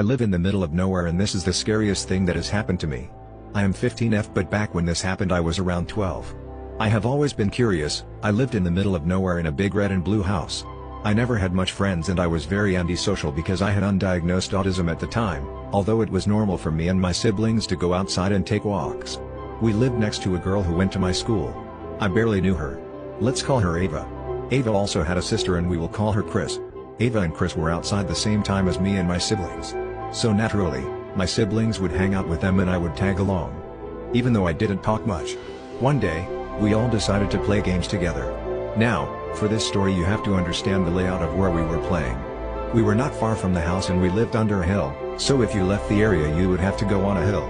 I live in the middle of nowhere and this is the scariest thing that has happened to me. I am 15F, but back when this happened I was around 12. I have always been curious. I lived in the middle of nowhere in a big red and blue house. I never had much friends and I was very antisocial because I had undiagnosed autism at the time, although it was normal for me and my siblings to go outside and take walks. We lived next to a girl who went to my school. I barely knew her. Let's call her Ava. Ava also had a sister and we will call her Chris. Ava and Chris were outside the same time as me and my siblings. So naturally, my siblings would hang out with them and I would tag along. Even though I didn't talk much. One day, we all decided to play games together. Now, for this story you have to understand the layout of where we were playing. We were not far from the house and we lived under a hill, so if you left the area you would have to go on a hill.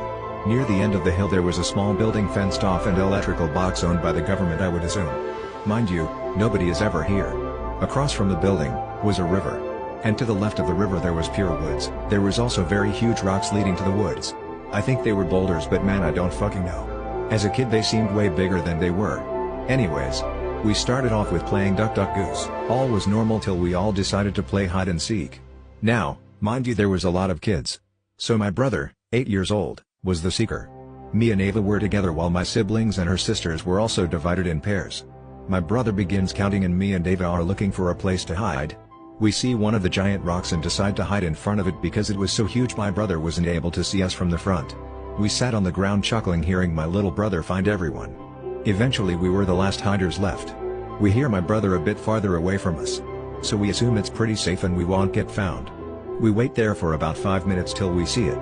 Near the end of the hill there was a small building fenced off and electrical box owned by the government, I would assume. Mind you, nobody is ever here. Across from the building, was a river. And to the left of the river there was pure woods. There was also very huge rocks leading to the woods. I think they were boulders, but man, I don't fucking know. As a kid they seemed way bigger than they were. Anyways, we started off with playing Duck Duck Goose. All was normal till we all decided to play hide and seek. Now, mind you, there was a lot of kids. So my brother, 8 years old, was the seeker. Me and Ava were together while my siblings and her sisters were also divided in pairs. My brother begins counting and me and Ava are looking for a place to hide. We see one of the giant rocks and decide to hide in front of it because it was so huge my brother wasn't able to see us from the front. We sat on the ground chuckling, hearing my little brother find everyone. Eventually we were the last hiders left. We hear my brother a bit farther away from us. So we assume it's pretty safe and we won't get found. We wait there for about 5 minutes till we see it.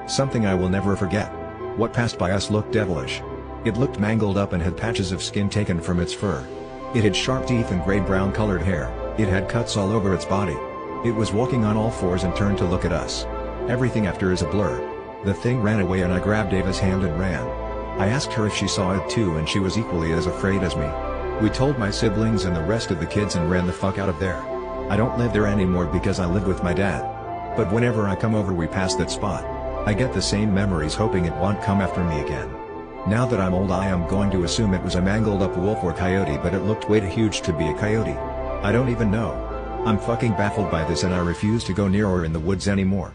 Something I will never forget. What passed by us looked devilish. It looked mangled up and had patches of skin taken from its fur. It had sharp teeth and gray-brown colored hair. It had cuts all over its body. It was walking on all fours and turned to look at us. Everything after is a blur. The thing ran away and I grabbed Ava's hand and ran. I asked her if she saw it too and she was equally as afraid as me. We told my siblings and the rest of the kids and ran the fuck out of there. I don't live there anymore because I live with my dad. But whenever I come over we pass that spot. I get the same memories, hoping it won't come after me again. Now that I'm old I am going to assume it was a mangled up wolf or coyote, but it looked way too huge to be a coyote. I don't even know. I'm fucking baffled by this and I refuse to go near or in the woods anymore.